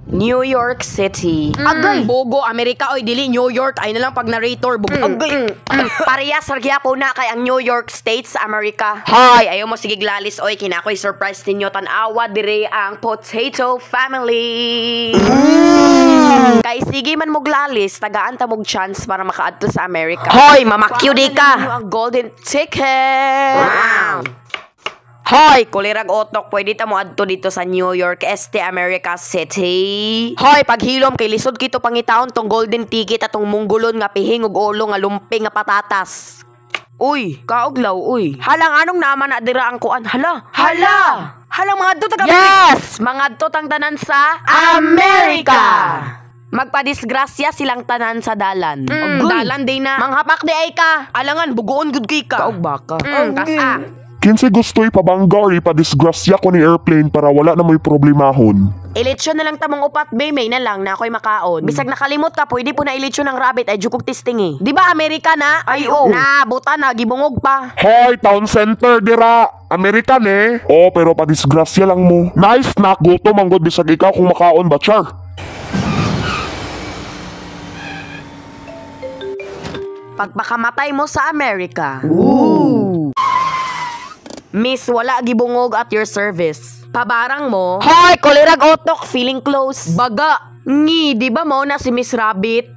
New York City. Agay! Bogo, Amerika, oy, dili New York. Ay na lang pag narrator. Agay! Parehas ragya po na kay ang New York State sa Amerika. Hoy, ayaw mo sige glalis, oy, kinakoy surprise ninyo tanawa dire ang Potato Family. Kay sige man mo glalis, tagaan ta mog chance para makaadto sa Amerika. Hoy, mamakyu di ka. Ang golden ticket. Wow. Hoy, kulirag otok, pwede ta mo adto dito sa New York, America City. Hoy, paghilom kay lisod kito pangitaon tong golden ticket atong munggulon nga pihing ug ulo nga lumping nga patatas. Uy, kauglaw, uy. Halang anong naman na dira ang kuan? Hala! Halang mga adto taga Yes! Mga adto tang tanan sa America! Magpadisgrasya silang tanan sa dalan. Dalan day na. Manghapak di ay ka. Alangan, bugoon good kay ka. Kaog baka. Tas Kinsa gusto ipabangga or ipadisgrasya ko ni airplane para wala na mo'y problemahon. Ilitsyon na lang tamong upat, may na lang na ako'y makaon. Bisag nakalimot ka, pwede po na ilitsyon ng rabbit ay jukog testing eh. Di ba Amerika na? Ay oo. Na, buta na, gibungog pa. Hoy, town center dira. American eh. Oh, pero padisgrasya lang mo. Nice snack, gutom ang god bisag ikaw kung makaon ba, char. Pagpakamatay mo sa Amerika. Ooh. Miss, wala gibungog at your service. Pabarang mo. Hoy, kulirag otok, feeling close. Baga. Ngi, di ba mo na si Miss Rabbit?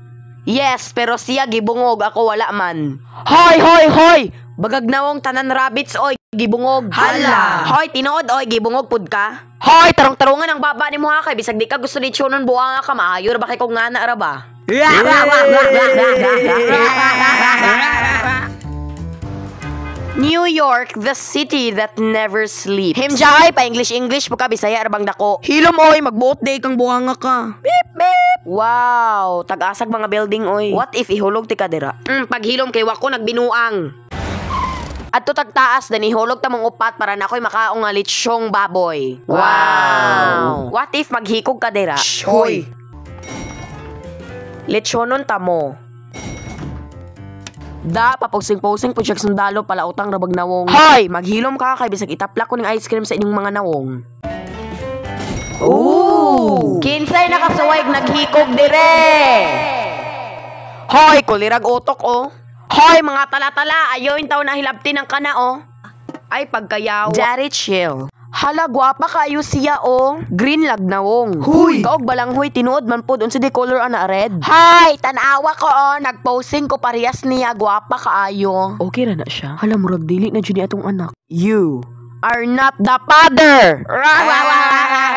Yes, pero siya gibungog, ako wala man. Hoy! Bagagnawong tanan rabbits, oy, gibungog. Hala. Hoy, tinood, oy, gibungog pud ka. Hoy, tarong-tarungan ang baba ni mo ha, kay bisag di ka gusto ni Chunon buha nga ka, maayo ra ba kay kong ngana ra ba? New York, the city that never sleeps. Himjay, pa-English mo ka, Bisaya, arbang dako. Hilom, oy, magbuot day kang buhanga ka. Beep, beep. Wow, tag-asag mga building, oy. What if ihulog ti kadira? Paghilom kay wako nagbinuang. At to tagtaas, dan ihulog tamong upat para na ako'y makaong nga litsyong baboy. Wow. What if maghikog kadira? Hoy. Litsyonon tamo. Da, paposing-posing po siya sundalo pala utang rabag nawong. Hoy, maghilom ka kay bisag itaplak ko ng ice cream sa inyong mga nawong. Ooh! Kinsay nakasuway naghikog dire. Hoy, kulirag utok oh. Hoy, mga tala-tala, ayoin taw na hilabtin ng kana oh. Ay, pagkayaw. Daddy chill. Hala, gwapa kayo siya oh. Green lag nawong. Huy! Kaog balang huy, tinuod man po dun sa di color ana red. Hi, tanawa ko oh. Nagposing ko parehas niya, gwapa kaayo. Okay ra na siya. Hala, murag dili na dyan atong anak. You are not the father.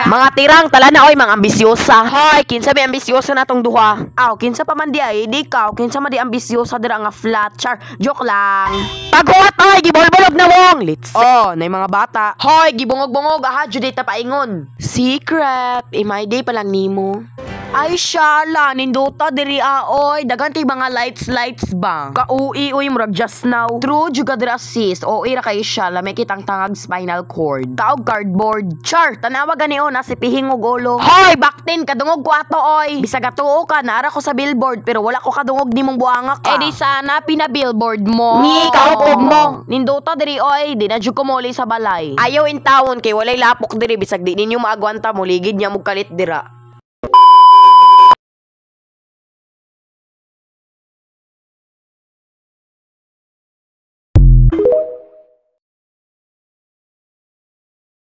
Mga tirang tala na oy, mga ambisyosa. Hoy, kinsa may ambisyosa na tong duha? Aw, kinsa pa man di ay, di ka. Kinsa man di ambisyosa dira nga flat char. Joke lang. Paghuat oy, gibolbolog na wong. Let's oh, nay mga bata. Hoy, gibungog-bungog aha, jud ta paingon. Secret, imay day pa lang nimo. Ay syala, ninduta diri oy, dagan kay mga lights ba? Ka-ui uy, murag just now. True, juga diri sis. O ira kay syala, may kitang tangag spinal cord. Kaog cardboard. Char, tanawa gani o na si pihing ug ulo. Hoy, baktin kadungog ko ato oy. Bisag atuo ka, naara ko sa billboard pero wala ko kadungog nimong buanga ka. Eh di sana pina-billboard mo. Ni kaupog mo. Ninduta diri oy, di na jud ko muli sa balay. Ayaw in tawon kay walay lapok diri bisag di ninyo maagwanta mo ligid nya mo kalit dira.